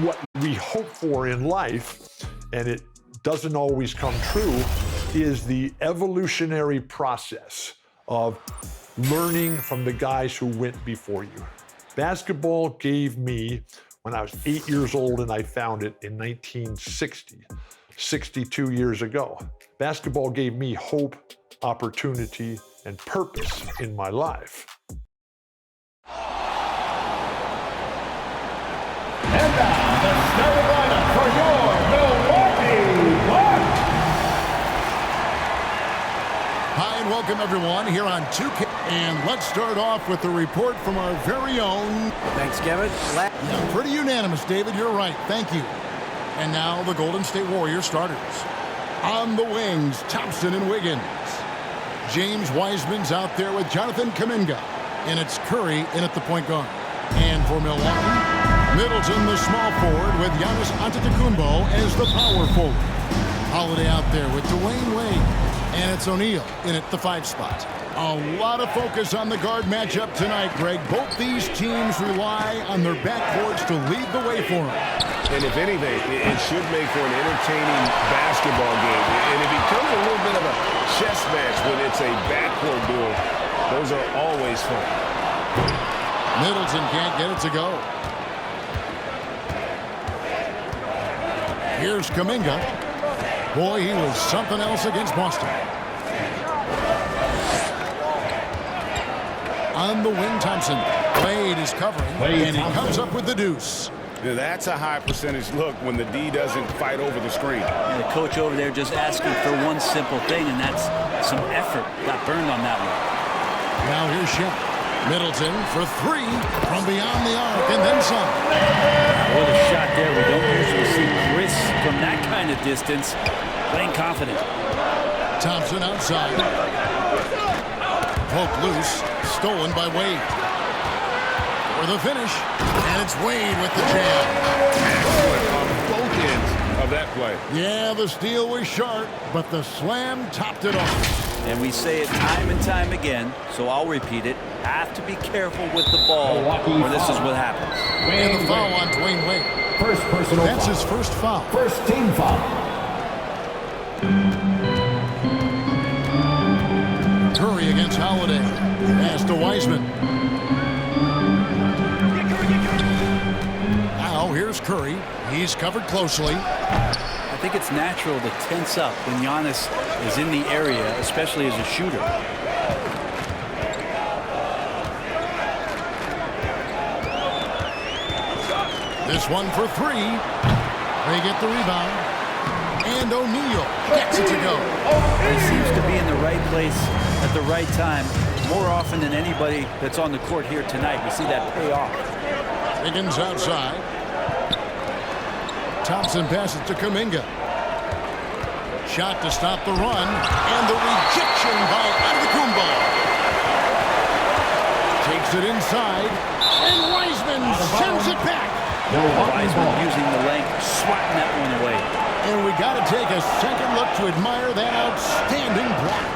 What we hope for in life, and it doesn't always come true, is the evolutionary process of learning from the guys who went before you. Basketball gave me, when I was 8 years old and I found it in 1960, 62 years ago, basketball gave me hope, opportunity, and purpose in my life. And now, the starting lineup for your Milwaukee Bucks. Hi, and welcome everyone here on 2K. And let's start off with the report from our very own... Thanks, Kevin. Yeah, pretty unanimous, David. You're right. Thank you. And now the Golden State Warriors starters. On the wings, Thompson and Wiggins. James Wiseman's out there with Jonathan Kuminga. And it's Curry in at the point guard. And for Milwaukee, Middleton, the small forward, with Giannis Antetokounmpo as the power forward. Holiday out there with Dwayne Wade. And it's O'Neal in at the 5 spot. A lot of focus on the guard matchup tonight, Greg. Both these teams rely on their backcourts to lead the way for them. And if anything, it should make for an entertaining basketball game. And it becomes a little bit of a chess match when it's a backcourt duel. Those are always fun. Middleton can't get it to go. Here's Kuminga. Boy, he was something else against Boston. On the wing, Thompson. Wade is covering, and he comes up with the deuce. Now that's a high percentage look when the D doesn't fight over the screen. And the coach over there just asking for one simple thing, and that's some effort. Got burned on that one. Now here's Shep. Middleton for 3 from beyond the arc, and then some. What a shot there. We don't usually see Chris from that kind of distance. Playing confident. Thompson outside. Poke loose. Stolen by Wade. For the finish. And it's Wade with the jam. Excellent on both ends of that play. Yeah, the steal was sharp, but the slam topped it off. And we say it time and time again, so I'll repeat it. Have to be careful with the ball, or this is what happens. And the foul on Dwayne Wade. First personal That's foul. his first foul. First team foul. Curry against Holiday. Pass to Wiseman. Now here's Curry. He's covered closely. I think it's natural to tense up when Giannis is in the area, especially as a shooter. This one for 3. They get the rebound. And O'Neal gets it to go. He seems to be in the right place at the right time more often than anybody that's on the court here tonight. We see that pay off. Wiggins outside. Thompson passes to Kuminga. Shot to stop the run. And the rejection by Antetokounmpo. Takes it inside. And Wiseman sends it back. Wiseman using the length, swatting that one away. And we got to take a second look to admire that outstanding block.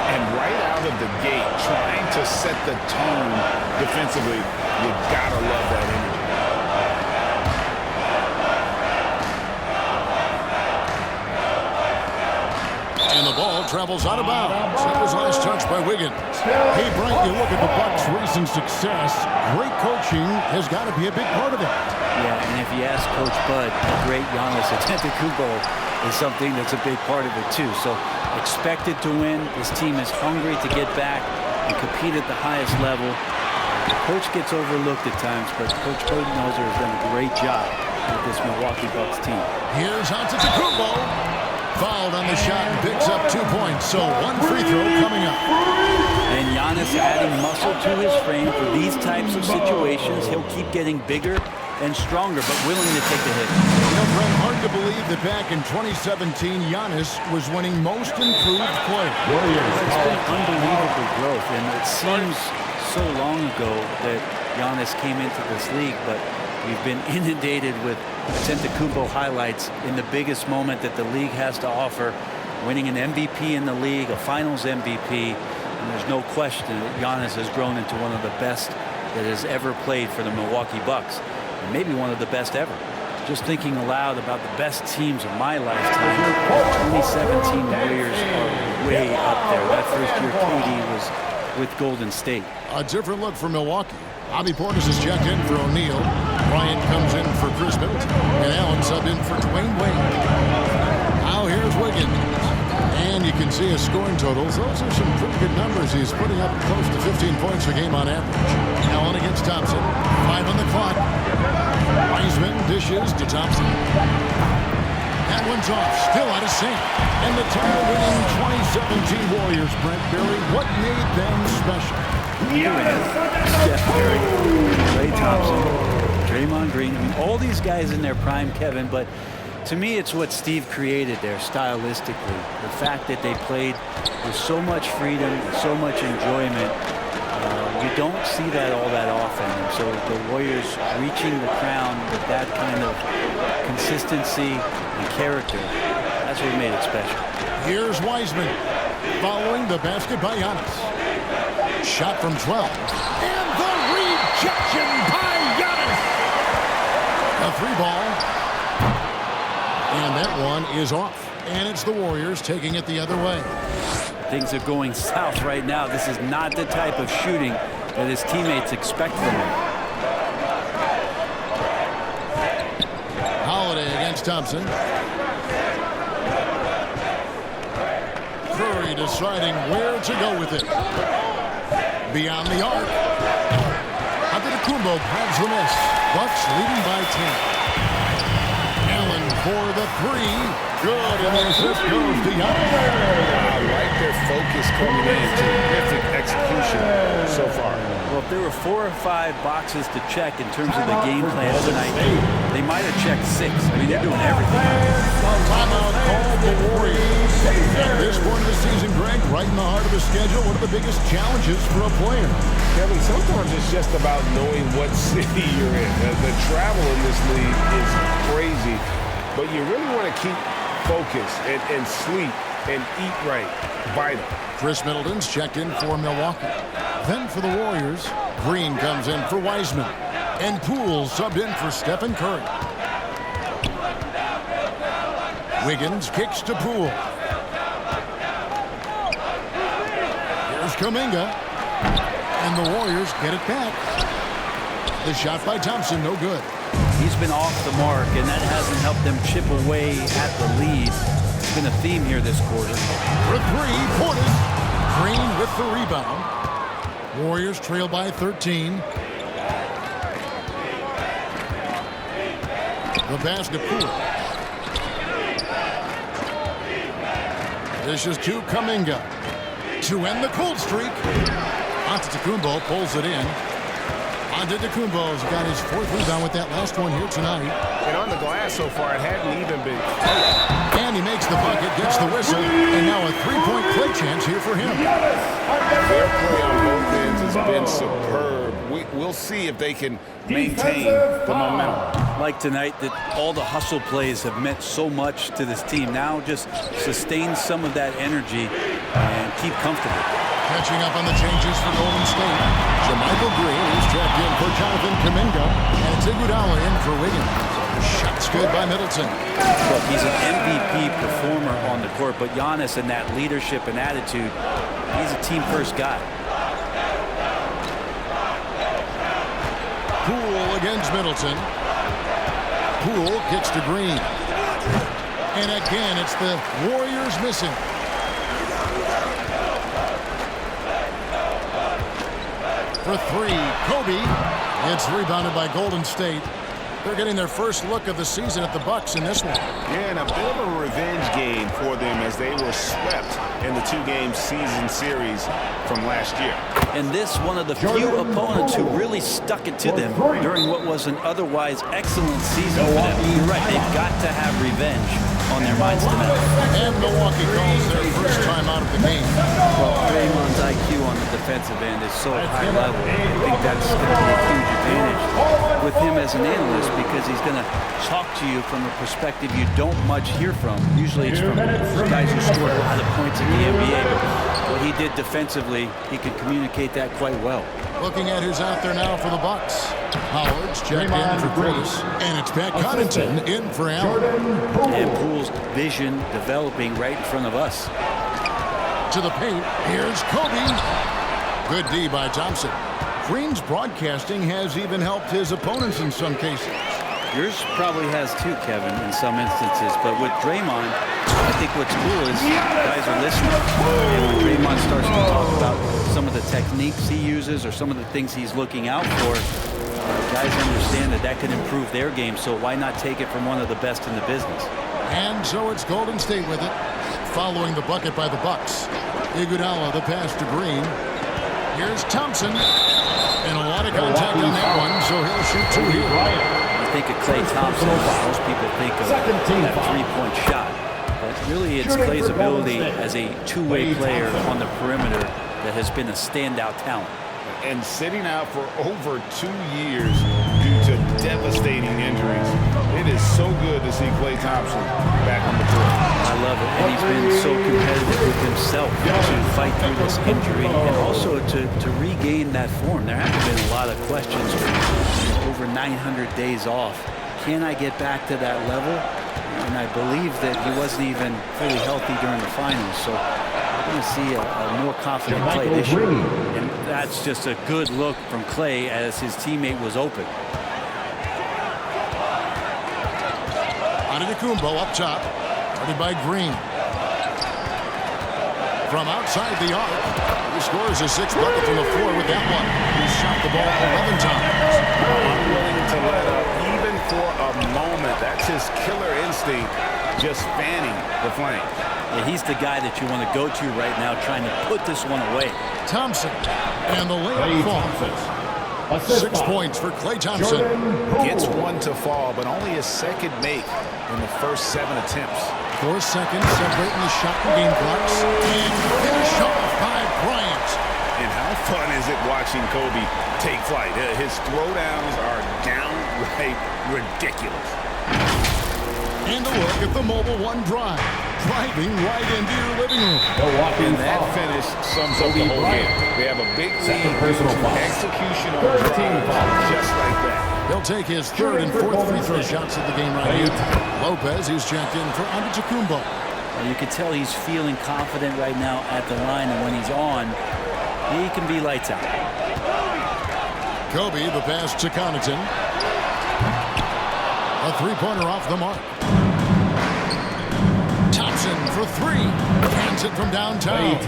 And right out of the gate, trying to set the tone defensively, you gotta love that energy. And the ball travels out of bounds. That was last touch by Wiggins. Hey, Brian, you look at the Bucks' recent success. Great coaching has got to be a big part of it. Yeah, and if you ask Coach Bud, the great Giannis Antetokounmpo is something that's a big part of it too. So expected to win. This team is hungry to get back and compete at the highest level. The coach gets overlooked at times, but Coach Budenholzer has done a great job with this Milwaukee Bucks team. Here's Antetokounmpo. Fouled on the shot and picks up 2 points. So 1 free throw coming up. And Giannis adding muscle to his frame for these types of situations. He'll keep getting bigger and stronger, but willing to take the hit. You know, Brent, hard to believe that back in 2017, Giannis was winning most improved player. It's been unbelievable growth, and it seems so long ago that Giannis came into this league, but we've been inundated with Antetokounmpo highlights in the biggest moment that the league has to offer, winning an MVP in the league, a finals MVP, and there's no question that Giannis has grown into one of the best that has ever played for the Milwaukee Bucks, and maybe one of the best ever. just thinking aloud about the best teams of my lifetime. 2017 Warriors are way up there. That first year KD was with Golden State. A different look for Milwaukee. Bobby Portis is checked in for O'Neal. Bryant comes in for Chris Middleton. And Allen sub in for Dwayne Wade. Now here's Wiggins. And you can see his scoring totals. Those are some pretty good numbers. He's putting up close to 15 points a game on average. Allen against Thompson. 5 on the clock. Wiseman dishes to Thompson. That one's off. Still out of sync. And the title-winning 2017 Warriors, Brent Berry, what made them special? Steph Curry, Klay Thompson, Draymond Green. I mean, all these guys in their prime, Kevin, but to me, it's what Steve created there stylistically. The fact that they played with so much freedom, so much enjoyment. You don't see that all that often. And so the Warriors reaching the crown with that kind of consistency and character, that's what made it special. Here's Wiseman following the basket by Giannis. Shot from 12. And the rejection by Giannis. A 3-ball. And that one is off. And it's the Warriors taking it the other way. Things are going south right now. This is not the type of shooting that his teammates expect from him. Holiday against Thompson. Curry deciding where to go with it. Beyond the arc. Antetokounmpo grabs the miss. Bucks leading by 10. Allen for the 3. Good, and the assist goes to Giannis. I like their focus coming in. Terrific execution so far. Well, if there were 4 or 5 boxes to check in terms of the game plan tonight, they might have checked 6. I mean, they're doing everything. Timeout called the Warriors. At this point of the season, Greg, right in the heart of the schedule, one of the biggest challenges for a player. Kevin, sometimes it's just about knowing what city you're in. The travel in this league is crazy, but you really want to keep focus and sleep and eat right. Vital. Chris Middleton's checked in for Milwaukee. Then for the Warriors, Green comes in for Wiseman. And Poole subbed in for Stephen Curry. Wiggins kicks to Poole. Here's Kuminga. And the Warriors get it back. The shot by Thompson, no good. He's been off the mark, and that hasn't helped them chip away at the lead. It's been a theme here this quarter. For 3, Portis. Green with the rebound. Warriors trail by 13. The basket, Poole. This is to Kuminga. To end the cold streak. Antetokounmpo pulls it in. Antetokounmpo's got his 4th rebound with that last one here tonight. And on the glass so far, it hadn't even been. And he makes the bucket, gets the whistle, and now a 3-point play chance here for him. Their play on both ends has been superb. We'll see if they can maintain the momentum. Like tonight, that all the hustle plays have meant so much to this team. Now just sustain some of that energy and keep comfortable. Catching up on the changes for Golden State. JaMychal Green is checked in for Jonathan Kuminga. And it's Iguodala in for Wiggins. Shots good by Middleton. Look, he's an MVP performer on the court, but Giannis and that leadership and attitude, he's a team-first guy. Poole against Middleton. Poole kicks to Green. And again, it's the Warriors missing. For 3, Kobe. It's rebounded by Golden State. They're getting their first look of the season at the Bucks in this one. Yeah, and a bit of a revenge game for them as they were swept in the 2-game season series from last year. And this, one of the few opponents who really stuck it to them during what was an otherwise excellent season for them. You're right, they've got to have revenge on their minds tonight. And Milwaukee calls their first time out of the game. Well, Draymond's IQ on the defensive end is so high level. I think that's going to be a huge advantage with him as an analyst, because he's going to talk to you from a perspective you don't much hear from. Usually it's from guys who scored a lot of points in the NBA. But what he did defensively, he could communicate that quite well. Looking at who's out there now for the Bucks. Howard's checked in for Portis, and it's Pat Connaughton in for Allen. And Poole's vision developing right in front of us. To the paint, here's Kobe. Good D by Thompson. Green's broadcasting has even helped his opponents in some cases. Yours probably has too, Kevin, in some instances. But with Draymond, I think what's cool is guys are listening. And when Draymond starts to talk about some of the techniques he uses or some of the things he's looking out for, guys understand that that could improve their game. So why not take it from one of the best in the business? And so it's Golden State with it, following the bucket by the Bucks. Iguodala, the pass to Green. Here's Thompson. And a lot of contact on that one, so he'll shoot two here. You think of Klay Thompson, most people think of that three-point shot. But really, it's Klay's ability as a two-way player on the perimeter that has been a standout talent. And sitting out for over 2 years due to devastating injuries. It is so good to see Klay Thompson back on the court. I love it. And he's been so competitive with himself to fight through this injury and also to regain that form. There haven't been a lot of questions with over 900 days off. Can I get back to that level? And I believe that he wasn't even fully healthy during the finals. So we're going to see a more confident Klay this year. And that's just a good look from Klay as his teammate was open. Antetokounmpo up top, guarded by Green. From outside the arc, he scores his 6th bucket from the floor with that one. He's shot the ball 11 times. Unwilling to let up even for a moment. That's his killer instinct, just fanning the flame. Yeah, he's the guy that you want to go to right now, trying to put this one away. Thompson, and the layup falls. 6 points for Klay Thompson. Gets one to fall, but only his second make in the first 7 attempts. 4 seconds separating the shot and game clocks. And finish off by Bryant. And how fun is it watching Kobe take flight? His throwdowns are downright ridiculous. And a look at the Mobile One drive. Driving right into your living room. And that finish sums up the whole game. They have a big lead due to execution on drives just like that. He'll take his 3rd and 4th free throw shots of the game right here. Lopez is checked in for Antetokounmpo. Well, you can tell he's feeling confident right now at the line, and when he's on, he can be lights out. Kobe, the pass to Connaughton. A three-pointer off the mark. Thompson for 3. Cants it from downtown.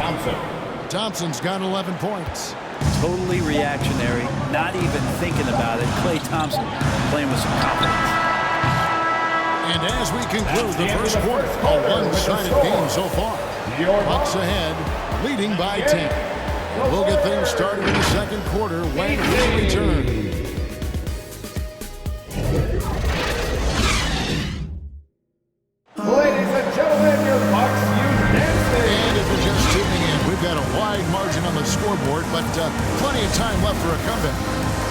Thompson's got 11 points. Totally reactionary, not even thinking about it. Klay Thompson playing with some confidence. And as we conclude the first quarter, a one-sided game so far. Bucks ahead, leading by 10. We'll get things started in the second quarter when we return. Ladies and gentlemen, your Bucks unanimous. And if you're just tuning in, we've got a wide margin on the scoreboard, but plenty of time left for a comeback.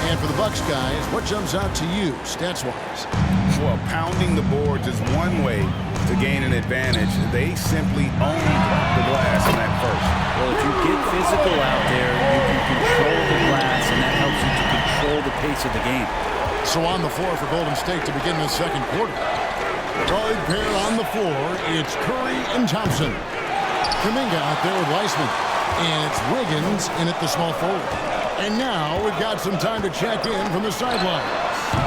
And for the Bucks guys, what jumps out to you, stats-wise? Well, pounding the boards is one way to gain an advantage. They simply own the glass in that first. Well, if you get physical out there, you can control the glass, and that helps you to control the pace of the game. So on the floor for Golden State to begin this second quarter. Guard pair on the floor. It's Curry and Thompson. Kuminga out there with Weissman. And it's Wiggins in at the small forward. And now we've got some time to check in from the sideline.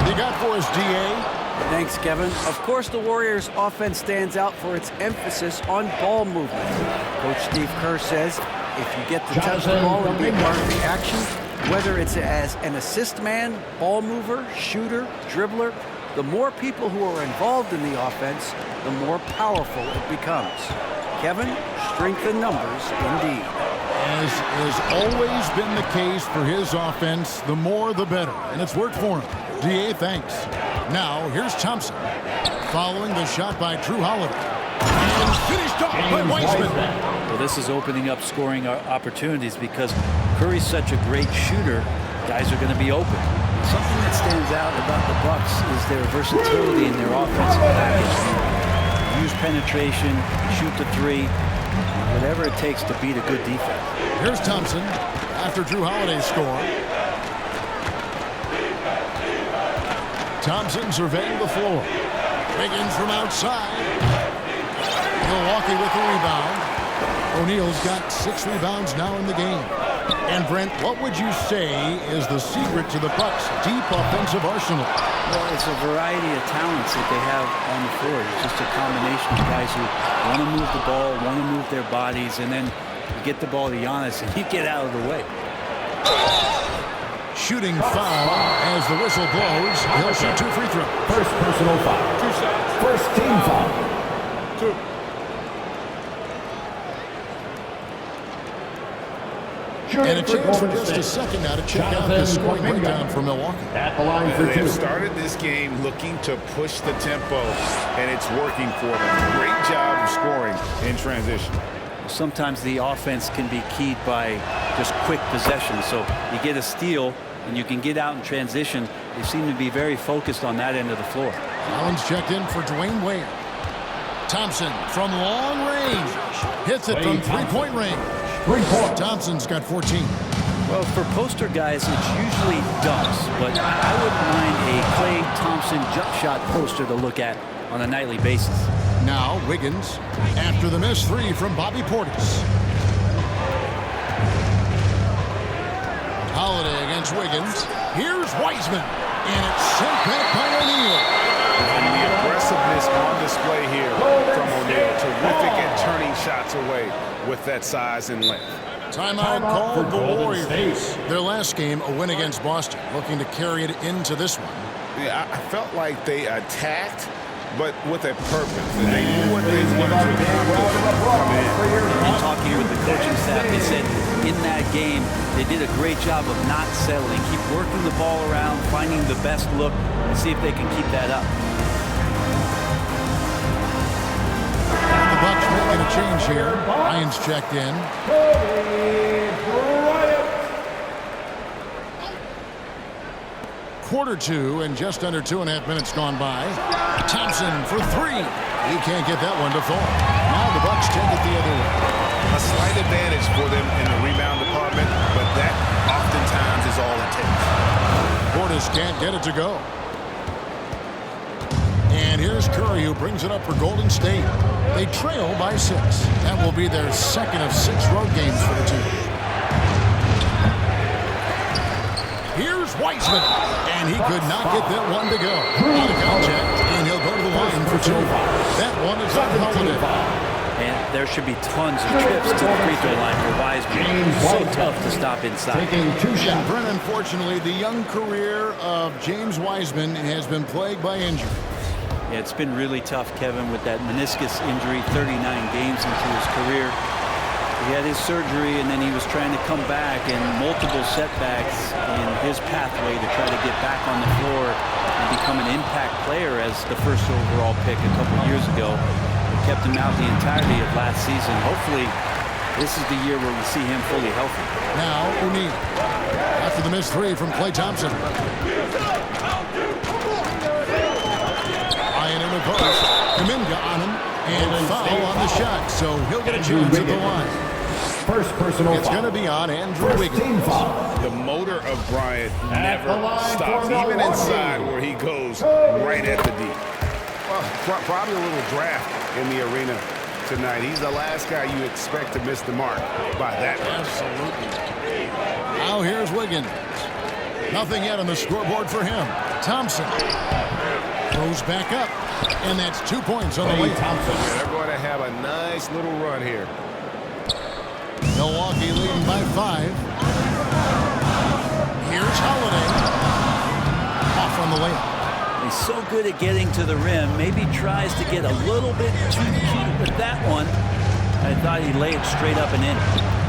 You got for us, D.A.? Thanks, Kevin. Of course, the Warriors' offense stands out for its emphasis on ball movement. Coach Steve Kerr says if you get to touch the ball and be a part of the action, whether it's as an assist man, ball mover, shooter, dribbler, the more people who are involved in the offense, the more powerful it becomes. Kevin, strength in numbers indeed. As has always been the case for his offense, the more the better. And it's worked for him. D.A., thanks. Now, here's Thompson. Following the shot by Drew Holiday. And finished off by Weissman. Well, this is opening up scoring opportunities because Curry's such a great shooter. Guys are going to be open. Something that stands out about the Bucks is their versatility in their offensive package. Use penetration, shoot the three, Whatever it takes to beat a good defense. Here's Thompson after Drew Holiday's score. Thompson surveying the floor. Wiggins from outside. Milwaukee with the rebound. O'Neal's got 6 rebounds now in the game. And Brent, what would you say is the secret to the Bucks' deep offensive arsenal? Well, it's a variety of talents that they have on the floor. It's just a combination of guys who want to move the ball, want to move their bodies, and then you get the ball to Giannis and you get out of the way. Shooting foul as the whistle blows. He'll shoot 2 free throws. First personal foul. 2 shots. First team foul. 2. And a chance for just a second now to check out the scoring breakdown for Milwaukee. At the line for 2. They've started this game looking to push the tempo, and it's working for them. Great job of scoring in transition. Sometimes the offense can be keyed by just quick possession. So you get a steal and you can get out in transition. They seem to be very focused on that end of the floor. Allen's checked in for Dwayne Wade. Thompson from long range. Hits it from three-point range. Thompson's got 14. Well, for poster guys, it's usually dunks, but I wouldn't mind a Klay Thompson jump shot poster to look at on a nightly basis. Now Wiggins after the missed 3 from Bobby Portis. Holiday against Wiggins. Here's Wiseman, and it's sent back by O'Neal. And the aggressiveness on display here from O'Neal. Terrific at turning shots away with that size and length. Timeout called the Warriors. Their last game, a win against Boston, looking to carry it into this one. Yeah, I felt like they attacked, but with a purpose. And they knew what they wanted to accomplish. In talking with the coaching staff, they said in that game they did a great job of not settling. Keep working the ball around, finding the best look, and see if they can keep that up. The Bucks making a change here. Ryan's checked in. Quarter 2 and just under 2.5 minutes gone by. Thompson for 3. He can't get that one to fall. Now the Bucks take it the other way. A slight advantage for them in the rebound department, but that oftentimes is all it takes. Portis can't get it to go. And here's Curry, who brings it up for Golden State. They trail by 6. That will be their second of 6 road games for the team. Here's Wiseman, and he could not get that one to go. On the contact, and he'll go to the line for 2. That one is on Holiday. And there should be tons of trips to the free throw line for Wiseman. So tough to stop inside. And Brent, unfortunately, the young career of James Wiseman has been plagued by injury. Yeah, it's been really tough, Kevin, with that meniscus injury, 39 games into his career. He had his surgery, and then he was trying to come back, and multiple setbacks in his pathway to try to get back on the floor and become an impact player as the first overall pick a couple years ago. It kept him out the entirety of last season. Hopefully, this is the year where we see him fully healthy. Now, O'Neal. After the missed 3 from Klay Thompson. Ryan in the post. Kuminga on him. And foul on the shot, so he'll get a chance at the line. First personal foul. It's going to be on Andrew Wiggins. Team foul. The motor of Bryant never the line stops, for even Milwaukee. inside where he goes right at the D. Well, probably a little draft in the arena tonight. He's the last guy you expect to miss the mark by that much. Absolutely. Now here's Wiggins. Nothing yet on the scoreboard for him. Thompson throws back up, and that's 2 points on the way. Thompson. They're going to have a nice little run here. Milwaukee leading by 5. Here's Holiday. Off on the layup. He's so good at getting to the rim. Maybe tries to get a little bit too cute with that one. I thought he'd lay it straight up and in.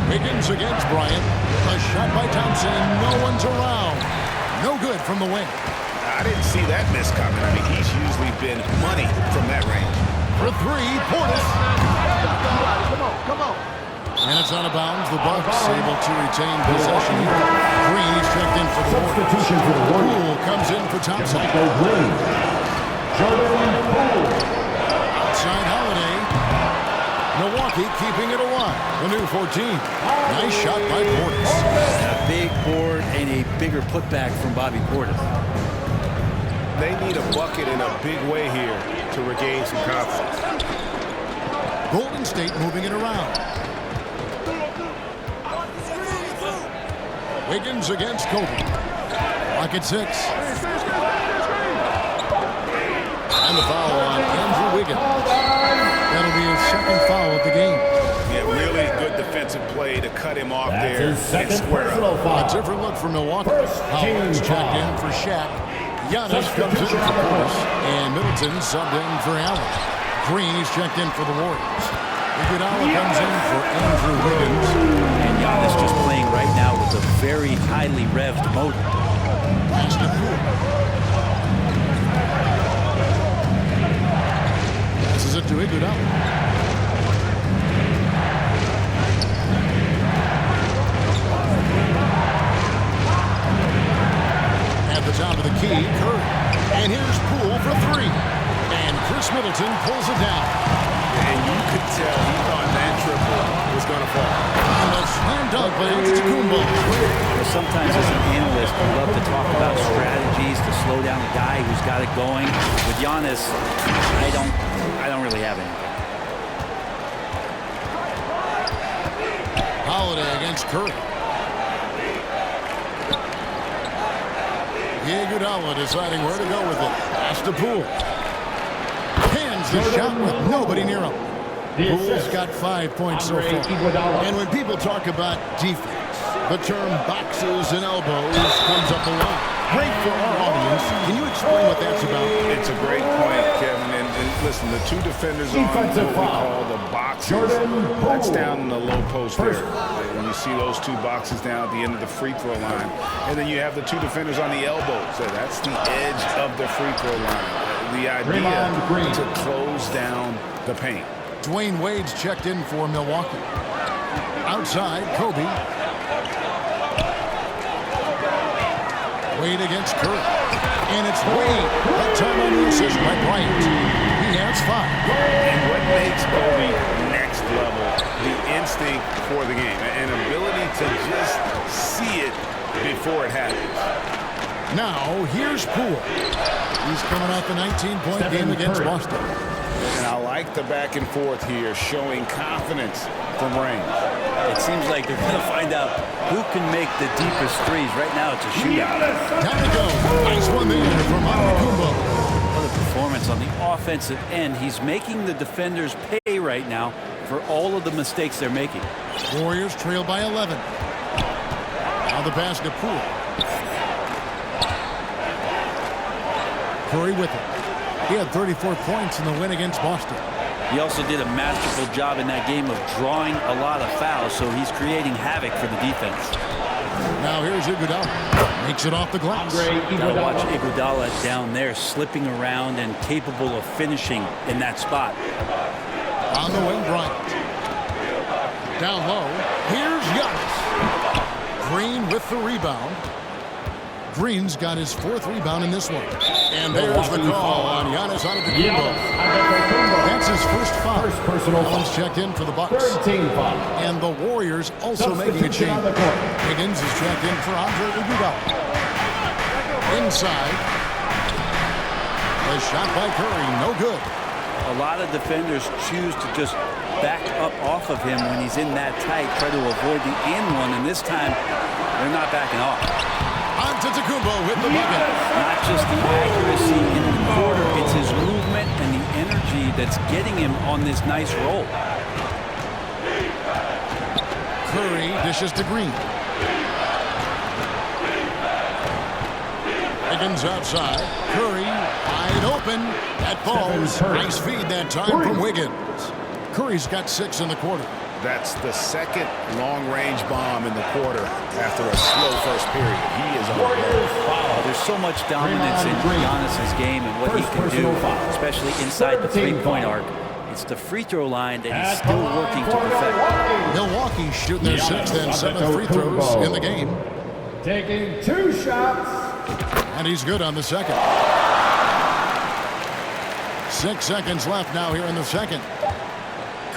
Wiggins against Bryant. A shot by Thompson, and no one's around. No good from the wing. I didn't see that miss coming. I mean, he's usually been money from that range. For 3, Portis. Come on. And it's out of bounds. The Bucks able to retain possession. Green is checked in for the Warriors. Substitution for the Warriors. Poole comes in for Thompson. Michael Green. Jordan Poole. Outside Holiday. Milwaukee Milwaukee keeping it alive. The new 14. Nice shot by Portis. A big board and a bigger putback from Bobby Portis. They need a bucket in a big way here to regain some confidence. Golden State moving it around. Wiggins against Kobe. Lock at 6. And the foul on Andrew Wiggins. That'll be his second foul of the game. Yeah, really good defensive play to cut him off That's there his second and square personal up. foul. A different look for Milwaukee. First team Howard's checked foul. in for Shaq. Giannis comes in for Portis. And Middleton subbed in for Allen. Green is checked in for the Warriors. Iguodala comes in for Andrew Wiggins. And Giannis just playing right now with a very highly revved motor. Pass to Poole. Passes it to Iguodala. At the top of the key, Curry. And here's Poole for 3. And Chris Middleton pulls it down. And you could tell he thought that triple was going to fall. And a slam dunk by Antetokounmpo. Well, sometimes as an analyst, we love to talk about strategies to slow down the guy who's got it going. With Giannis, I don't really have anything. Holiday against Curry. Iguodala deciding where to go with it. Pass to Poole. Hands the shot with nobody near him. Poole's got 5 points so far. And when people talk about defense, the term boxes and elbows comes up a lot. Great for our audience. Can you explain what that's about? It's a great point, Kevin. And listen, the two defenders on what we call the boxes, that's down in the low post there. And you see those two boxes down at the end of the free throw line. And then you have the two defenders on the elbows. So that's the edge of the free throw line. The idea to close down the paint. Dwayne Wade's checked in for Milwaukee. Outside, Kobe. Wade against Curry. And it's Wade. That time on the assist by Bryant. He has 5. And what makes Kobe next level, the instinct for the game, an ability to just see it before it happens. Now, here's Poole. He's coming off the 19-point game against Boston. And I like the back and forth here, showing confidence from range. It seems like they're going to find out who can make the deepest threes. Right now, it's a shootout. Time to go. Nice one there from Antetokounmpo. What a performance on the offensive end. He's making the defenders pay right now for all of the mistakes they're making. Warriors trail by 11. Now the pass to Poole. Curry with it. He had 34 points in the win against Boston. He also did a masterful job in that game of drawing a lot of fouls, so he's creating havoc for the defense. Now here's Iguodala. Makes it off the glass. Gotta watch Iguodala down there, slipping around and capable of finishing in that spot. On the wing, Bryant. Down low. Here's Giannis. Green with the rebound. Green's got his 4th rebound in this one. And there's the call on Giannis Antetokounmpo. That's his first foul. First personal foul. Allen's checked in for the Bucks. Third team foul. And the Warriors also making a Substitution change. on the court. Higgins is checked in for Andre Iguodala. Inside. The shot by Curry, no good. A lot of defenders choose to just back up off of him when he's in that tight, try to avoid the and one, and this time they're not backing off. Antetokounmpo with the bucket. Not just the accuracy in the quarter, it's his movement and the energy that's getting him on this nice roll. Curry dishes to Green. Higgins outside. Curry wide open. That falls. Nice feed that time from Wiggins. Curry's got 6 in the quarter. That's the second long-range bomb in the quarter after a slow first period. He is on Wow, there's so much dominance in Giannis's game and what he can do, especially inside the three-point arc. It's the free throw line that he's still working to perfect. Milwaukee shooting their 6th and 7th free throws in the game. Taking 2 shots. And he's good on the second. 6 seconds left now here in the second.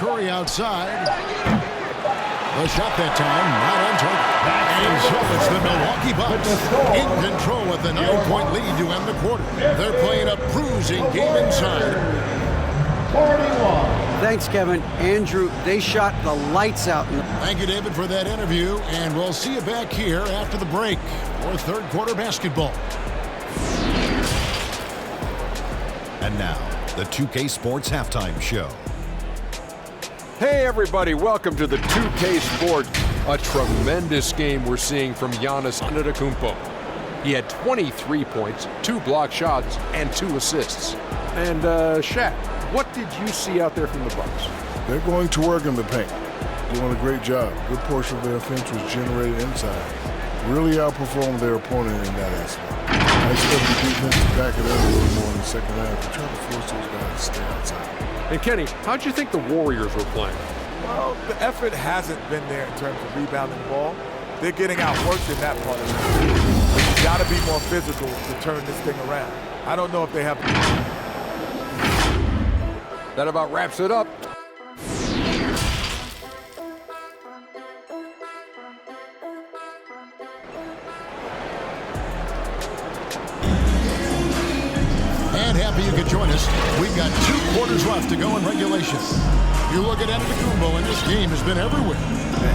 Curry outside. The shot that time, not on target. And so it's the Milwaukee Bucks in control with a 9-point lead to end the quarter. They're playing a bruising game inside. 41. Thanks, Kevin. Andrew, they shot the lights out. Thank you, David, for that interview. And we'll see you back here after the break for third quarter basketball. And now, the 2K Sports Halftime Show. Hey everybody, welcome to the 2K Sports. A tremendous game we're seeing from Giannis Antetokounmpo. He had 23 points, 2 block shots, and 2 assists. And Shaq, what did you see out there from the Bucks? They're going to work in the paint. Doing a great job. Good portion of their offense was generated inside. Really outperformed their opponent in that aspect. I expect the defense to back it up a little more in the second half to try to force those guys to stay outside. And Kenny, how'd you think the Warriors were playing? Well, the effort hasn't been there in terms of rebounding the ball. They're getting outworked in that part of the game. But you got to be more physical to turn this thing around. I don't know if they have. That about wraps it up. And happy you could join us. We've got 2 quarters left to go in regulation. You look at Antetokounmpo, and this game has been everywhere.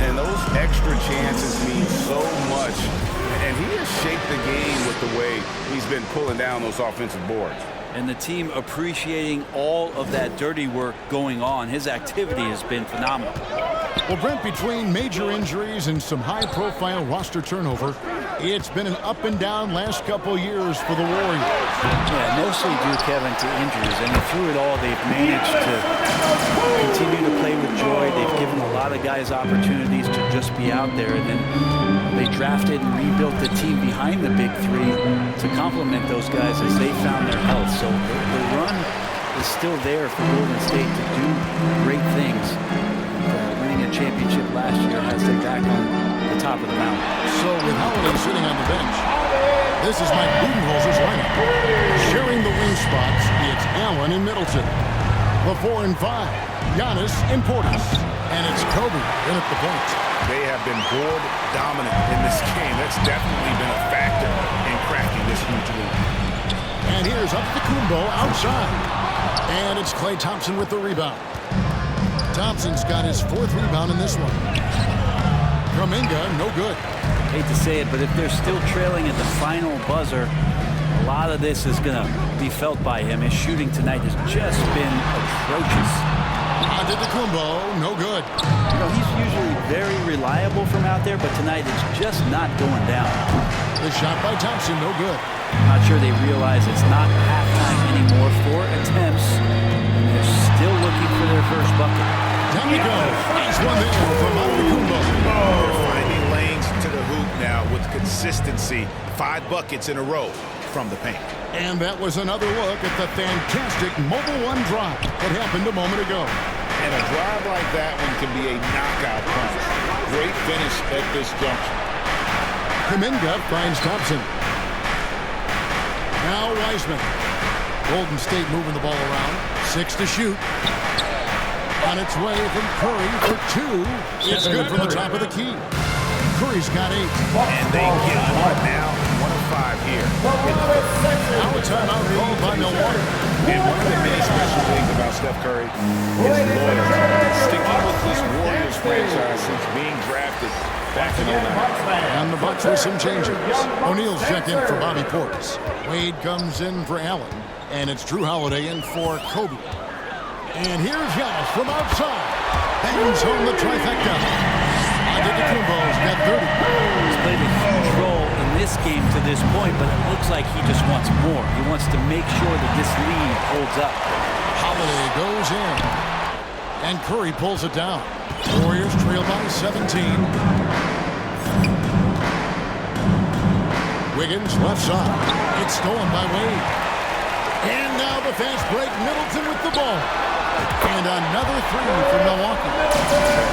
And those extra chances mean so much. And he has shaped the game with the way he's been pulling down those offensive boards. And the team appreciating all of that dirty work going on. His activity has been phenomenal. Well, Brent, between major injuries and some high-profile roster turnover, it's been an up-and-down last couple years for the Warriors. Yeah, mostly due, Kevin, to injuries. And through it all, they've managed to continue to play with joy. They've given a lot of guys opportunities to just be out there. And then they drafted and rebuilt the team behind the big 3 to complement those guys as they found their health. So the run is still there for Golden State to do great things. Winning a championship last year has them back on the top of the mountain. So with Holiday sitting on the bench, this is Mike Budenholzer's lineup. Sharing the wing spots, it's Allen and Middleton. The 4 and 5, Giannis and Portis. And it's Kobe in at the point. They have been board dominant in this game. That's definitely been a factor in cracking this huge lead. And here's Antetokounmpo outside. And it's Klay Thompson with the rebound. Thompson's got his 4th rebound in this one. Kuminga, no good. Hate to say it, but if they're still trailing at the final buzzer, a lot of this is going to be felt by him. His shooting tonight has just been atrocious. Antetokounmpo, no good. You know, he's usually very reliable from out there, but tonight it's just not going down. The shot by Thompson, no good. Not sure they realize it's not halftime anymore. 4 attempts, and they're still looking for their first bucket. Down he goes. Nice one there from Antetokounmpo. They're finding lanes to the hoop now with consistency. 5 buckets in a row from the paint. And that was another look at the fantastic Mobile One drive that happened a moment ago. And a drive like that one can be a knockout punch. Great finish at this junction. Kuminga finds Thompson. Now Wiseman. Golden State moving the ball around. 6 to shoot. On its way from Curry for 2. It's good from the top of the key. Curry's got 8. And they get one now. 1 of 5 here. Now a timeout called by Milwaukee. And one of the many special things about Steph Curry is loyalty. Sticking with this Warriors franchise since being drafted back in 09. And the Bucks with some changes. O'Neal's checked in for Bobby Portis. Wade comes in for Allen. And it's Drew Holiday in for Kobe. And here's Giannis from outside. Bangs home the trifecta. Antetokounmpo's got 30. He's played a huge role in this game to this point, but it looks like he just wants more. He wants to make sure that this lead holds up. Holiday goes in. And Curry pulls it down. Warriors trail by 17. Wiggins left side. It's stolen by Wade. And now the fast break. Middleton with the ball. And another 3 for Milwaukee.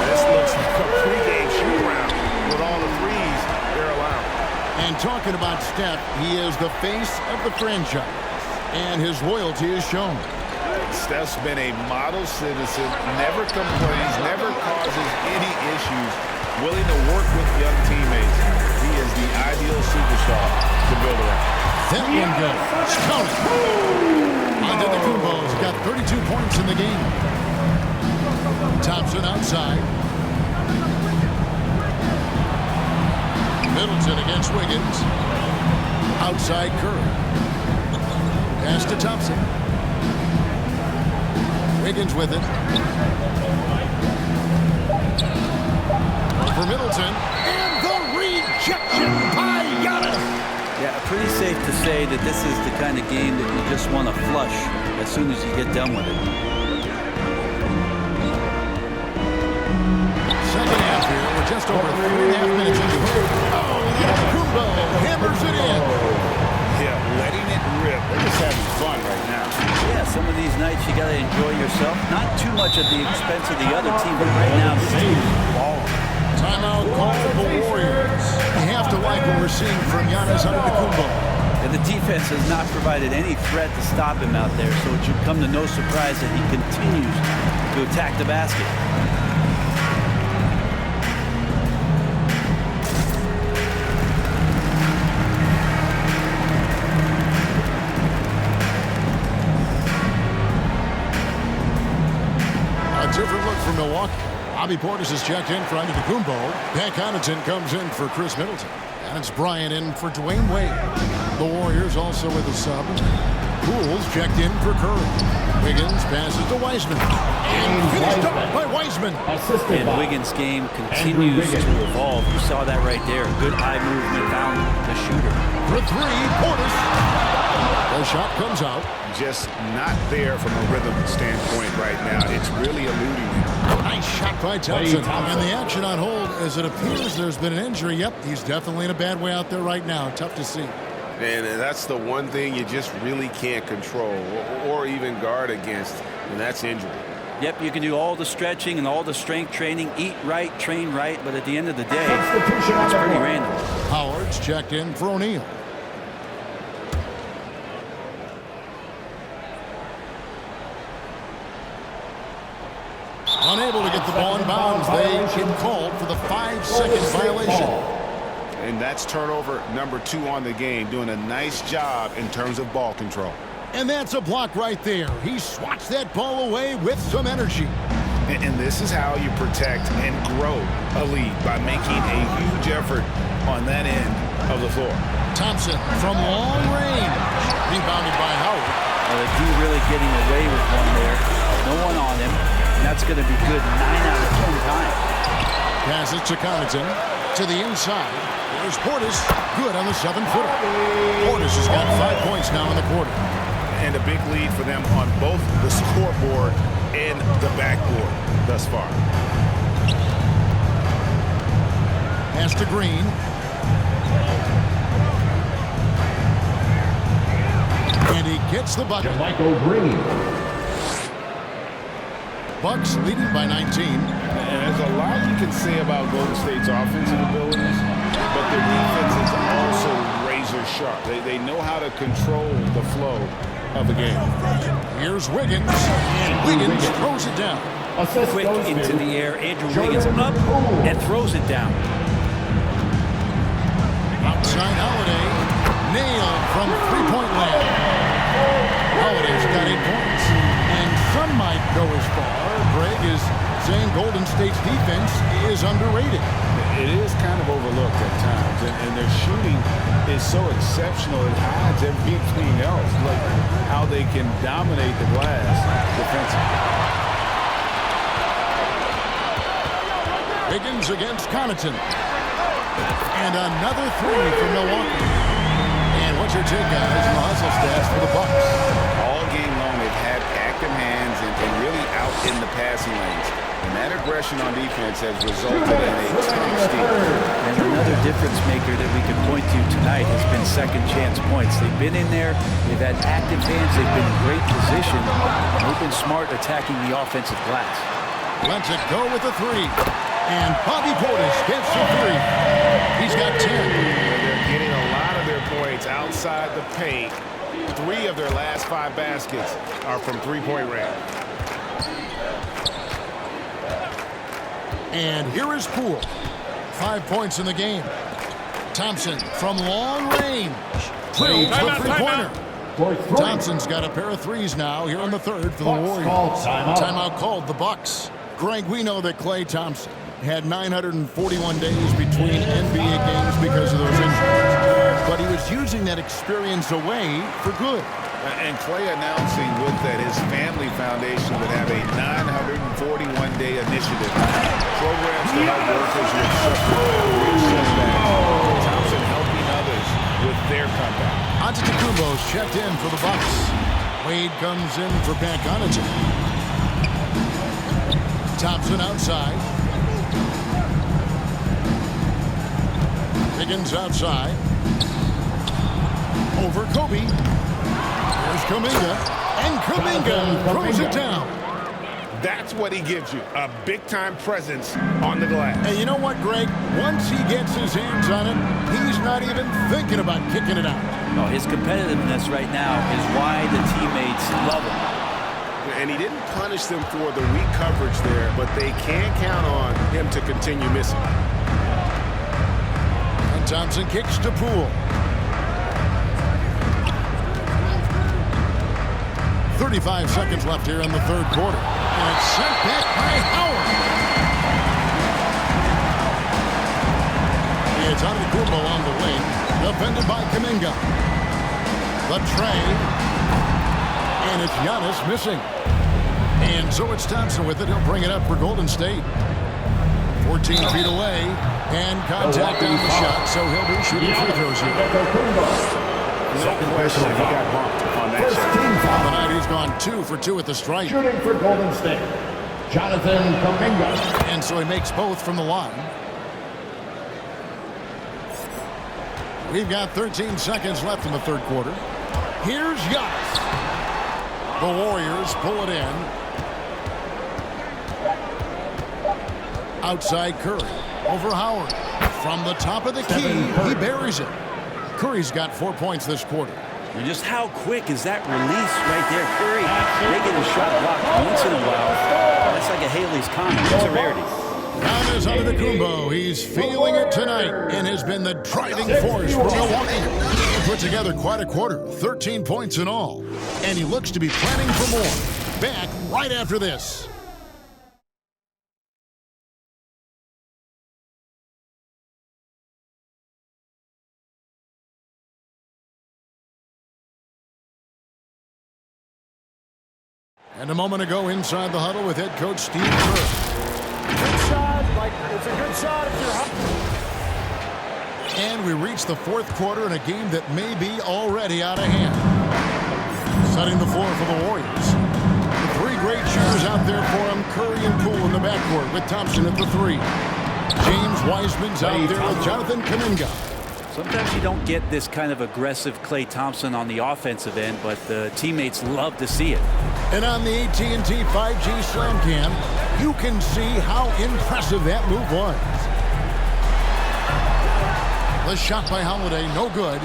This looks like a pregame shoot-around with all the threes they're allowing. And talking about Steph, he is the face of the franchise. And his loyalty is shown. Steph's been a model citizen, never complains, never causes any issues, willing to work with young teammates. He is the ideal superstar to build around. That one goes. Count it. Antetokounmpo's got 32 points in the game. Thompson outside. Middleton against Wiggins. Outside Curry. Pass to Thompson. Wiggins with it. For Middleton. And the rejection by Giannis. Yeah, pretty safe to say that this is the kind of game that you just want to flush as soon as you get done with it. Second half here. We're just over 3.5 minutes into it. Oh, Antetokounmpo hammers it in. Yeah, letting it rip. They're just having fun right now. Yeah, some of these nights you got to enjoy yourself. Not too much at the expense of the other team, but right now this team is balling. Timeout call for the Warriors. You have to like what we're seeing from Giannis Antetokounmpo. And the defense has not provided any threat to stop him out there, so it should come to no surprise that he continues to attack the basket. A different look from Milwaukee. Bobby Portis is checked in for Antetokounmpo. Pat Connaughton comes in for Chris Middleton. And it's Bryant in for Dwayne Wade. The Warriors also with a sub. Poole's checked in for Curry. Wiggins passes to Wiseman. And finished up by Wiseman. And Wiggins' game continues to evolve. You saw that right there. Good eye movement, found the shooter. For three, Portis. The shot comes out. Just not there from a rhythm standpoint right now. It's really eluding him. Nice shot by Thompson. And the action on hold as it appears there's been an injury. Yep, he's definitely in a bad way out there right now. Tough to see. And that's the one thing you just really can't control or even guard against, and that's injury. Yep, you can do all the stretching and all the strength training, eat right, train right, but at the end of the day, it's pretty random. Howard's checked in for O'Neal. Unable to get the ball in bounds. They get called for the 5-second violation. And that's turnover number 2 on the game, doing a nice job in terms of ball control. And that's a block right there. He swats that ball away with some energy. And this is how you protect and grow a lead, by making a huge effort on that end of the floor. Thompson from long range. Rebounded by Howard. The D really getting away with one there. No one on him. And that's going to be good 9 out of 10 times. Passes to Connaughton. To the inside. There's Portis. Good on the 7-footer. Portis has got 5 points now in the quarter. And a big lead for them on both the scoreboard and the backboard thus far. Pass to Green. And he gets the bucket. Michael Green. Bucks leading by 19. And there's a lot you can say about Golden State's offensive abilities, but their defense is also razor sharp. They know how to control the flow of the game. Here's Wiggins. And Wiggins throws it down. Quick into the air. Andrew Wiggins up and throws it down. Outside Holiday. Nailed from three-point land. Holiday's got 8 points. And some might go as far, Greg, is saying Golden State's defense is underrated. It is kind of overlooked at times, and their shooting is so exceptional it hides everything else, like how they can dominate the glass defensively. Wiggins against Connaughton. And another three from Milwaukee. And what's your take, guys, on the hustle stats for the Bucks? All game long, they've had active hands and really out in the passing lanes. And that aggression on defense has resulted in a ton of steals. And another difference maker that we can point to tonight has been second chance points. They've been in there, they've had active hands, they've been in great position, and they've been smart attacking the offensive glass. Lets it go with a three. And Bobby Portis gets the three. He's got 10. They're getting a lot of their points outside the paint 3 of their last 5 baskets are from three-point range. And here is Poole. 5 points in the game. Thompson from long range. Drilled for a three-pointer. Thompson's got a pair of threes now here in the third for the Warriors. Timeout called the Bucks. Greg, we know that Klay Thompson had 941 days between NBA games because of those injuries. But he was using that experience away for good. And Klay announcing with that his family foundation would have a 941-day initiative. Programs to help workers with career setbacks. Thompson helping others with their comeback. Antetokounmpo's checked in for the Bucks. Wade comes in for Pat Connaughton. Thompson outside. Higgins outside. Over Kobe. Here's Kuminga. And Kuminga throws it down. That's what he gives you, a big-time presence on the glass. And you know what, Greg? Once he gets his hands on it, he's not even thinking about kicking it out. No, his competitiveness right now is why the teammates love him. And he didn't punish them for the weak coverage there, but they can't count on him to continue missing. And Thompson kicks to Poole. 35 seconds left here in the third quarter. And it's sent back by Howard. It's Antetokounmpo on the wing. Defended by Kuminga. The tray. And it's Giannis missing. And so it's Thompson with it. He'll bring it up for Golden State. 14 feet away. And contact on the shot, so he'll be shooting free throws here. No question he got bumped on that shot. On the night, he's gone 2 for 2 at the stripe. Shooting for Golden State, Jonathan Kuminga. And so he makes both from the line. We've got 13 seconds left in the third quarter. Here's Giannis. The Warriors pull it in. Outside Curry. Over Howard. From the top of the key, he buries it. Curry's got 4 points this quarter. And just how quick is that release right there? Curry making a shot blocked once in a while. That's like a Haley's Comet. It's a rarity. Giannis Antetokounmpo. He's feeling it tonight and has been the driving force for Milwaukee. He put together quite a quarter, 13 points in all. And he looks to be planning for more. Back right after this. And a moment ago inside the huddle with head coach Steve Kerr. Good shot, it's a good shot if you're hot. And we reach the fourth quarter in a game that may be already out of hand. Setting the floor for the Warriors. The 3 great shooters out there for him, Curry and Poole in the backcourt with Thompson at the 3. James Wiseman's out there with Jonathan Kuminga. Sometimes you don't get this kind of aggressive Klay Thompson on the offensive end, but the teammates love to see it. And on the AT&T 5G Slam Cam, you can see how impressive that move was. The shot by Holiday, no good.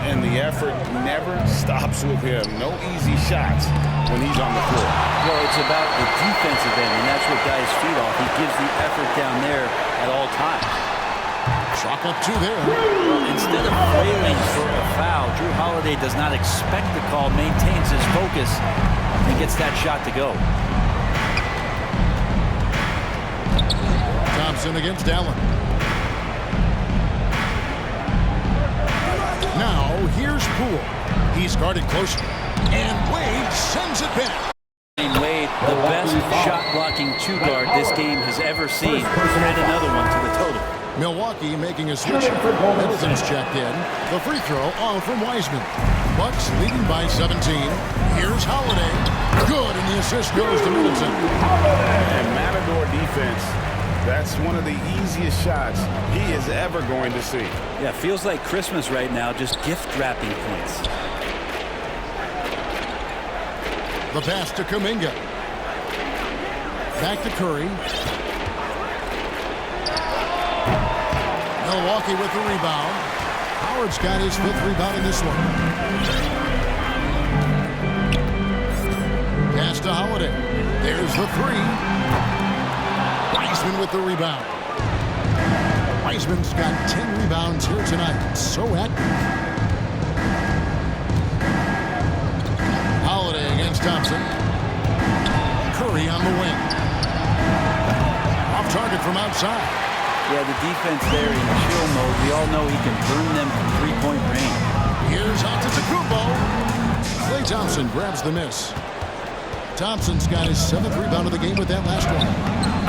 And the effort never stops with him. No easy shots when he's on the floor. Well, it's about the defensive end, and that's what guys feed off. He gives the effort down there at all times. Chalk up 2 there. Instead of flailing for a foul, Drew Holiday does not expect the call, maintains his focus, and gets that shot to go. Thompson against Allen. Now, here's Poole. He's guarded closely. And Wade sends it back. Wade, the best shot-blocking 2-guard this game has ever seen. Add another one to the total. Milwaukee making a switch. Middleton's checked in. The free throw all from Wiseman. Bucks leading by 17. Here's Holiday. Good, and the assist goes to Middleton. And Matador defense, that's one of the easiest shots he is ever going to see. Yeah, feels like Christmas right now, just gift-wrapping points. The pass to Kuminga. Back to Curry. Milwaukee with the rebound. Howard's got his 5th rebound in this one. Pass to Holiday. There's the 3. Wiseman with the rebound. Wiseman's got 10 rebounds here tonight. So active. Holiday against Thompson. Curry on the wing. Off target from outside. Yeah, the defense there in chill mode, we all know he can burn them from three-point range. Here's Antetokounmpo. Klay Thompson grabs the miss. Thompson's got his 7th rebound of the game with that last one.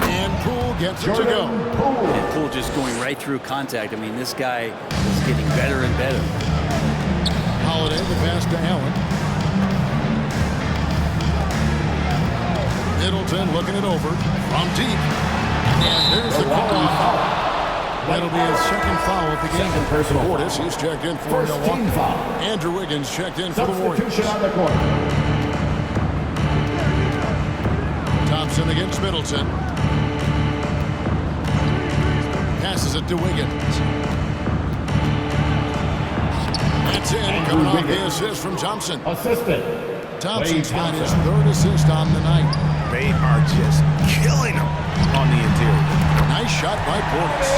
And Poole gets it to go. And Poole just going right through contact. I mean, this guy is getting better and better. Holiday, the pass to Allen. Middleton looking it over from deep. And there's the call. That'll be his 2nd foul of the game. Portis, he's checked in for Milwaukee. Andrew Wiggins checked in for the Warriors. Thompson against Middleton. Passes it to Wiggins. That's in, coming off the assist from Thompson. Thompson's got his 3rd assist on the night. They are just killing him on the interior. Nice shot by Portis.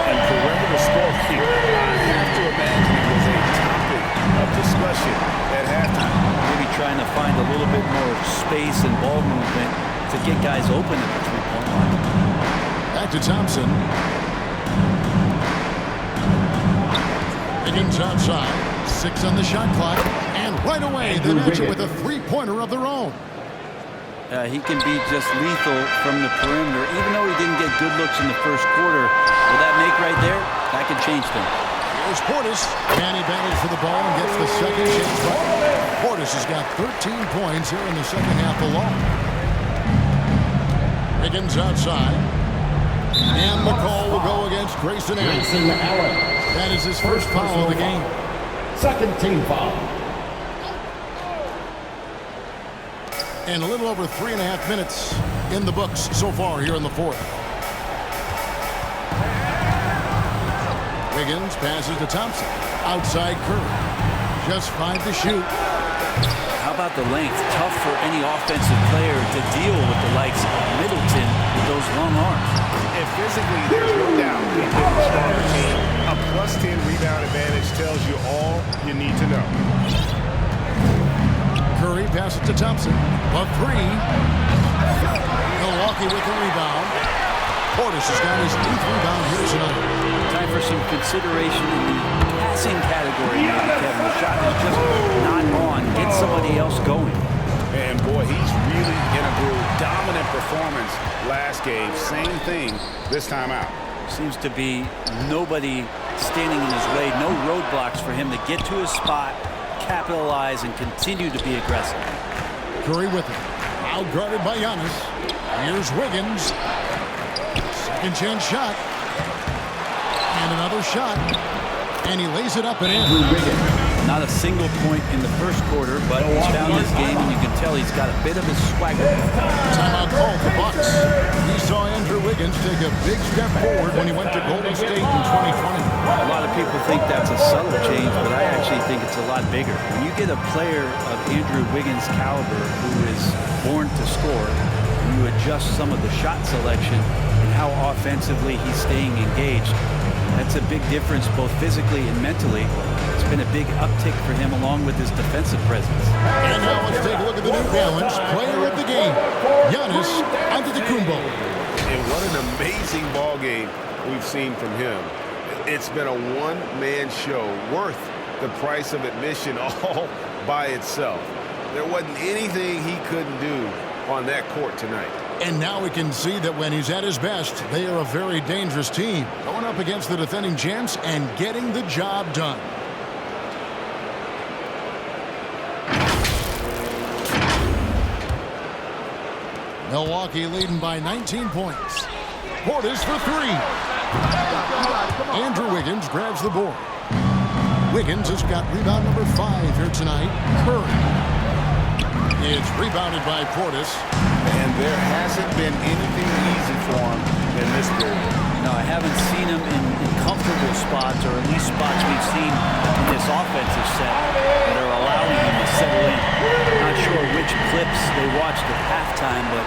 And perimeter scoring, I have to imagine it was a topic of discussion at halftime. Maybe trying to find a little bit more space and ball movement to get guys open at the three-point line. Back to Thompson. Wiggins outside. 6 on the shot clock. And right away, they match it with a 3-pointer of their own. He can be just lethal from the perimeter. Even though he didn't get good looks in the first quarter, will that make right there? That could change things. Here's Portis. And he battles for the ball and gets the second chance button. Portis has got 13 points here in the second half alone. Higgins outside. And the call will go against Grayson Allen. That is his first foul of the game. 2nd team foul. And a little over 3.5 minutes in the books so far here in the 4th. Wiggins passes to Thompson. Outside Curry. Just 5 to shoot. How about the length? Tough for any offensive player to deal with the likes of Middleton with those long arms. And physically, there's no doubt he's been a stronger team. A +10 rebound advantage tells you all you need to know. Curry passes to Thompson. A 3. Milwaukee with the rebound. Portis has got his 8th rebound here tonight. Time for some consideration in the passing category. Kevin, the shot is just not on. Get somebody else going. And boy, he's really in a groove. Dominant performance last game. Same thing this time out. Seems to be nobody standing in his way. No roadblocks for him to get to his spot, capitalize, and continue to be aggressive. Curry with it. Outguarded by Giannis. Here's Wiggins. Second chance shot. And another shot. And he lays it up and in. Not a single point in the first quarter, but he's found his game, and you can tell he's got a bit of his swagger. Timeout call for Bucks. We saw Andrew Wiggins take a big step forward when he went to Golden State in 2020. A lot of people think that's a subtle change, but I actually think it's a lot bigger. When you get a player of Andrew Wiggins' caliber who is born to score, and you adjust some of the shot selection and how offensively he's staying engaged, that's a big difference both physically and mentally. It's been a big uptick for him along with his defensive presence. And now let's take a look at the New Balance player of the game, Giannis Antetokounmpo. And what an amazing ball game we've seen from him. It's been a one-man show worth the price of admission all by itself. There wasn't anything he couldn't do on that court tonight. And now we can see that when he's at his best, they are a very dangerous team, going up against the defending champs and getting the job done. Milwaukee leading by 19 points. Portis for 3. Andrew Wiggins grabs the board. Wiggins has got rebound number 5 here tonight. Curry. It's rebounded by Portis. And there hasn't been anything easy for him in this period. No, I haven't seen him in comfortable spots, or at least spots we've seen in this offensive set that are allowing him to settle in. Not sure which clips they watched at halftime, but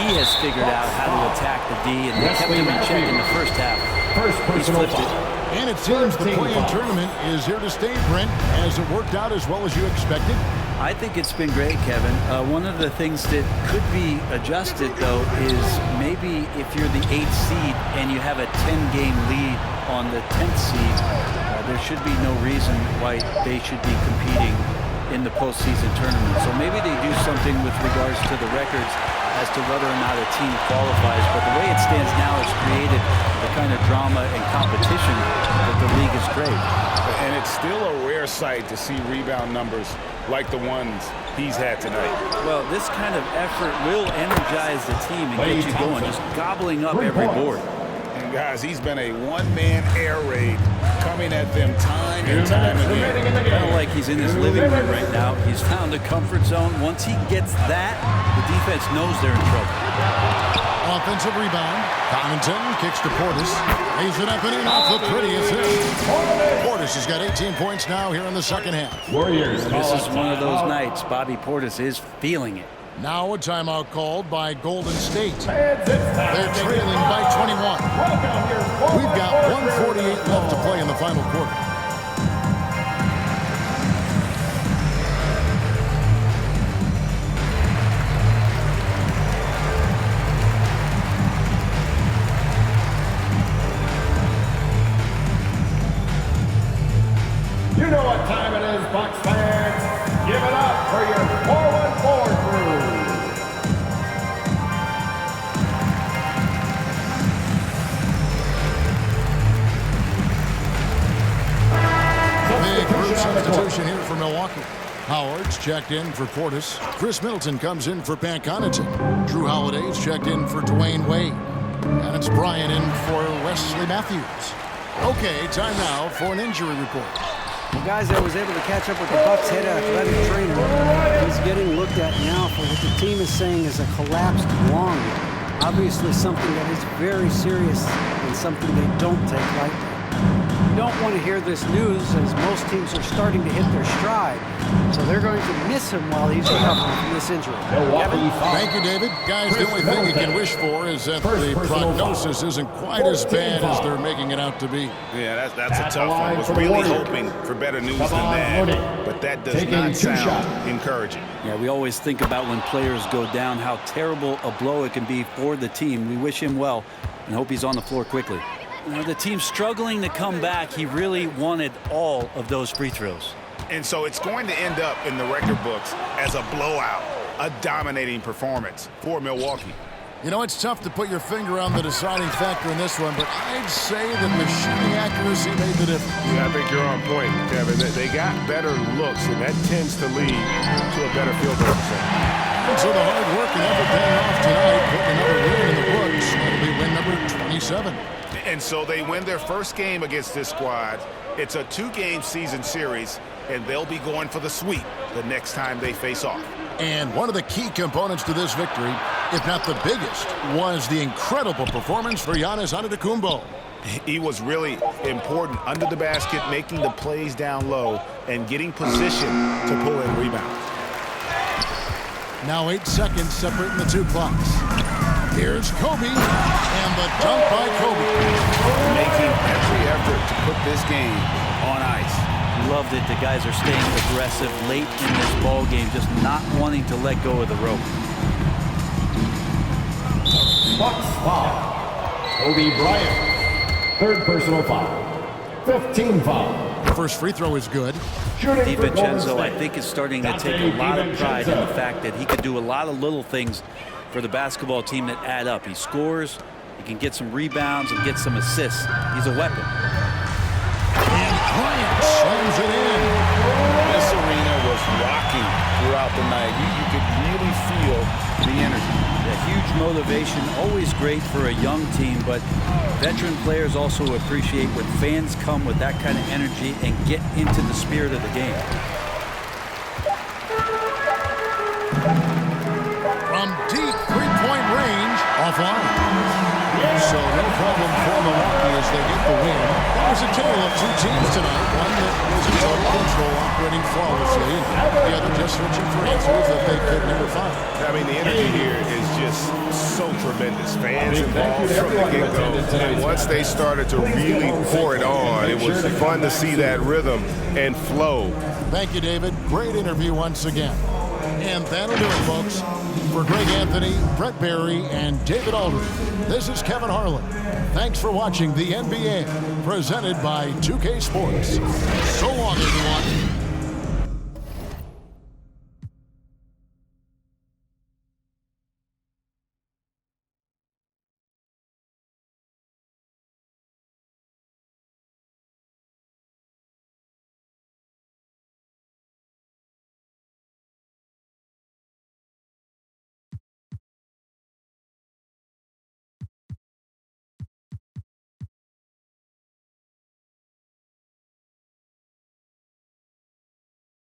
he has figured out how to attack the D, and they kept him in check in the first half. He's flipped it. And it seems the play-in tournament is here to stay, Brent. Has it worked out as well as you expected? I think it's been great, Kevin. One of the things that could be adjusted, though, is maybe if you're the 8th seed and you have a 10-game lead on the 10th seed, there should be no reason why they should be competing in the postseason tournament. So maybe they do something with regards to the records as to whether or not a team qualifies. But the way it stands now, it's created the kind of drama and competition that the league is great. And it's still a rare sight to see rebound numbers like the ones he's had tonight. Well, this kind of effort will energize the team and get you going, just gobbling up every board. And guys, he's been a one-man air raid coming at them time and time again. Kind of like he's in his living room right now. He's found a comfort zone. Once he gets that, the defense knows they're in trouble. Offensive rebound. Connaughton kicks to Portis. Lays it up and in off the pretty assist. Portis has got 18 points now here in the second half. Warriors. This is one of those nights. Bobby Portis is feeling it. Now a timeout called by Golden State. They're trailing by 21. We've got 1:48 left to play in the final quarter. You know what time it is, Bucks fans. Give it up for your 4-1-4 crew. Big group substitution here for Milwaukee. Howard's checked in for Portis. Chris Middleton comes in for Pat Connaughton. Drew Holiday's checked in for Dwayne Wade. And it's Brian in for Wesley Matthews. Okay, time now for an injury report. Well, guys, I was able to catch up with the Bucks head athletic trainer. He's getting looked at now for what the team is saying is a collapsed lung. Obviously something that is very serious and something they don't take lightly. You don't want to hear this news, as most teams are starting to hit their stride. So they're going to miss him while he's recovering from this injury. Thank you, David. Guys, the only thing you can wish for is that the prognosis isn't quite as bad as they're making it out to be. Yeah, that's a tough one. I was really hoping for better news than that, but that does not sound encouraging. Yeah, we always think about when players go down, how terrible a blow it can be for the team. We wish him well and hope he's on the floor quickly. The team's struggling to come back. He really wanted all of those free throws. And so it's going to end up in the record books as a blowout, a dominating performance for Milwaukee. You know, it's tough to put your finger on the deciding factor in this one, but I'd say that the shooting accuracy made the difference. Yeah, I think you're on point, Kevin. They got better looks, and that tends to lead to a better field goal percentage. And so the hard work and effort paying off tonight, putting another win in the books. That'll be win number 27. And so they win their first game against this squad. It's a 2-game season series, and they'll be going for the sweep the next time they face off. And one of the key components to this victory, if not the biggest, was the incredible performance for Giannis Antetokounmpo. He was really important under the basket, making the plays down low and getting position to pull in rebounds. Now 8 seconds separating the two clocks. Here's Kobe, and the dunk by Kobe. Making every effort to put this game on ice. Love that the guys are staying aggressive late in this ball game, just not wanting to let go of the rope. Bucks foul. Kobe Bryant. Third personal foul. 15 foul. The first free throw is good. DiVincenzo, I think, is starting to take a lot of pride in the fact that he can do a lot of little things for the basketball team that add up. He scores, he can get some rebounds and get some assists. He's a weapon. And Bryant slams it in. This arena was rocking throughout the night. You could really feel the energy. A huge motivation, always great for a young team, but veteran players also appreciate when fans come with that kind of energy and get into the spirit of the game. From deep three-point range, offline. So no problem for Milwaukee as they get the win. That was a tale of two teams tonight. One that was in total control, operating flawlessly, and the other just searching for answers that they could never find. I mean, the energy here is just so tremendous. Fans involved from the get-go. And once they started to really pour it on, it was fun to see that rhythm and flow. Thank you, David. Great interview once again. And that'll do it, folks. For Greg Anthony, Brett Barry, and David Aldridge, this is Kevin Harlan. Thanks for watching the NBA, presented by 2K Sports. So long, everyone.